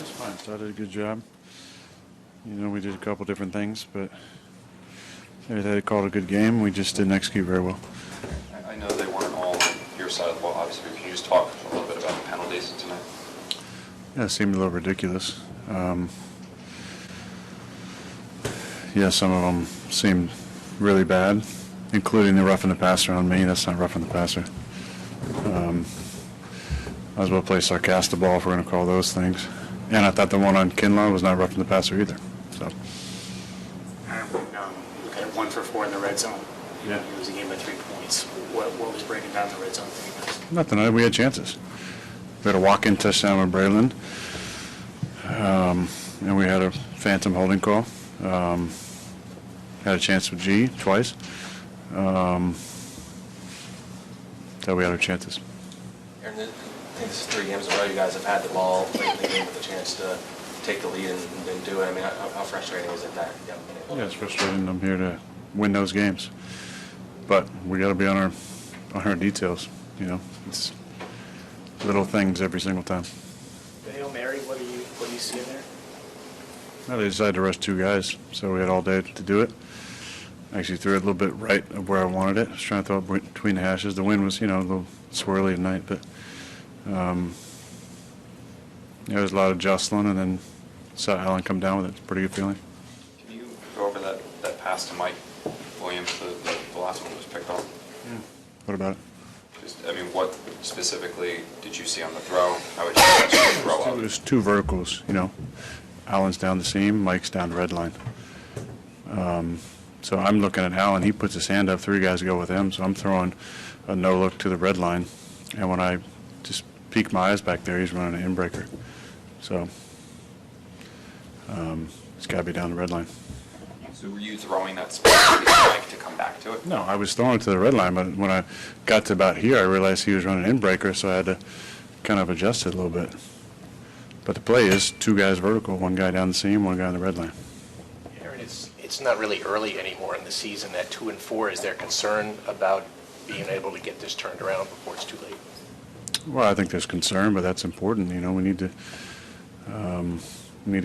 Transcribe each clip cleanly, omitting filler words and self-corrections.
was fine. So I did a good job. You know, we did a couple different things, but they called a good game. We just didn't execute very well. I know they weren't all on your side of the ball, obviously. Can you just talk a little bit about the penalties tonight? Yeah, it seemed a little ridiculous. Yeah, some of them seemed really bad, including the roughing the passer on me. That's not roughing the passer. I was about to play sarcastic ball if we're going to call those things. And I thought the one on Kinlaw was not roughing the passer either. So. Look at 1 for 4 in the red zone. Yeah. It was a game by 3 points. What was breaking down the red zone for you guys? Nothing. We had chances. We had a walk-in touchdown with Braylon. And we had a phantom holding call. Had a chance with G twice. So we had our chances. Aaron, I think this is 3 games in a row you guys have had the ball late in the game with a chance to take the lead and do it. I mean, how frustrating is it that you haven't been able to? Yeah, it's frustrating. I'm here to win those games. But we got to be on our details. You know, it's little things every single time. The Hail Mary, what do you see in there? Well, they decided to rush 2 guys, so we had all day to do it. I actually threw it a little bit right of where I wanted it. I was trying to throw it between the hashes. The wind was, you know, a little swirly at night, but there was a lot of jostling, and then saw Allen come down with it. It's a pretty good feeling. Can you go over that pass to Mike Williams, the last one that was picked off? Yeah. What about it? I mean, what specifically did you see on the throw? How would you catch the throw up? It was 2 verticals, you know. Allen's down the seam, Mike's down the red line. So I'm looking at Allen. He puts his hand up, 3 guys go with him, so I'm throwing a no-look to the red line. And when I just peek my eyes back there, he's running an inbreaker. So it's got to be down the red line. So were you throwing that specifically to Mike to come back to it? No, I was throwing it to the red line, but when I got to about here, I realized he was running an inbreaker, so I had to kind of adjust it a little bit. But the play is 2 guys vertical, 1 guy down the seam, 1 guy on the red line. Aaron, it's not really early anymore in the season at 2-4. Is there concern about being able to get this turned around before it's too late? Well, I think there's concern, but that's important. You know, we need to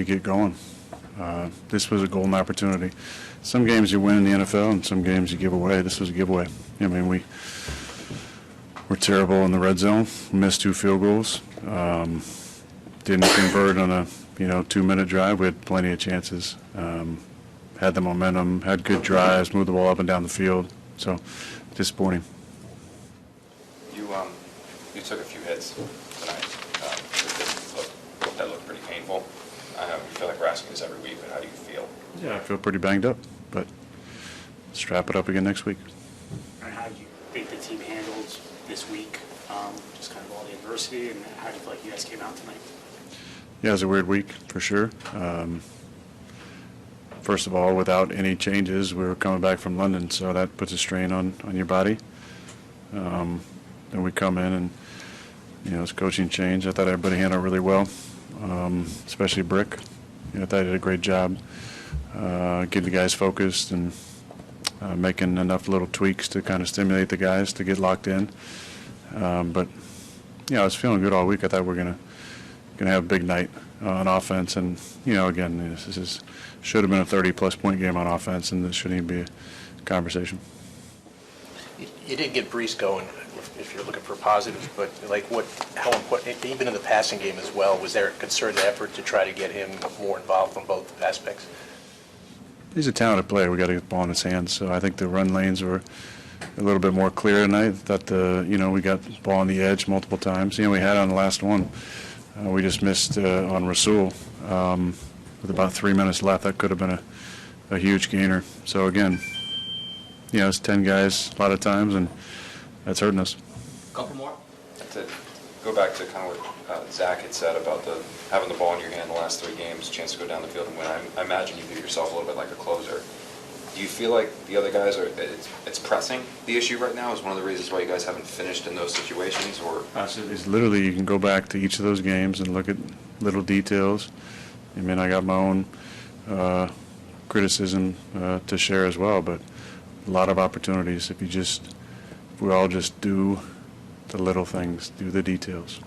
get going. This was a golden opportunity. Some games you win in the NFL, and some games you give away. This was a giveaway. I mean, we're terrible in the red zone. We missed 2 field goals. Didn't convert on a 2-minute drive. We had plenty of chances. Had the momentum, had good drives, moved the ball up and down the field. So disappointing. You took a few hits tonight. That looked pretty painful. I know you feel like we're asking this every week, but how do you feel? Yeah, I feel pretty banged up, but strap it up again next week. And how do you think the team handled this week, just kind of all the adversity, and how do you feel like you guys came out tonight? Yeah, it was a weird week for sure. First of all, without any changes, we were coming back from London, so that puts a strain on your body. Then we come in and, it's coaching change. I thought everybody handled it really well, especially Brick. I thought he did a great job getting the guys focused and making enough little tweaks to kind of stimulate the guys to get locked in. But I was feeling good all week. I thought we were gonna have a big night on offense, and again, this should have been a 30-plus point game on offense, and this shouldn't even be a conversation. You did get Brees going, if you're looking for positives, but how important, even in the passing game as well, was there a concerted effort to try to get him more involved from both aspects? He's a talented player. We got to get the ball in his hands. So I think the run lanes were a little bit more clear tonight. That we got the ball on the edge multiple times. We had on the last one. We just missed on Rasul with about 3 minutes left. That could have been a huge gainer. So again, it's 10 guys a lot of times, and that's hurting us. Couple more. To go back to kind of what Zach had said about having the ball in your hand the last 3 games, chance to go down the field and win. I imagine you view yourself a little bit like a closer. Do you feel like the other guys it's pressing the issue right now? Is one of the reasons why you guys haven't finished in those situations? Or it's literally, you can go back to each of those games and look at little details. I mean, I got my own criticism to share as well, but a lot of opportunities if we all just do the little things, do the details.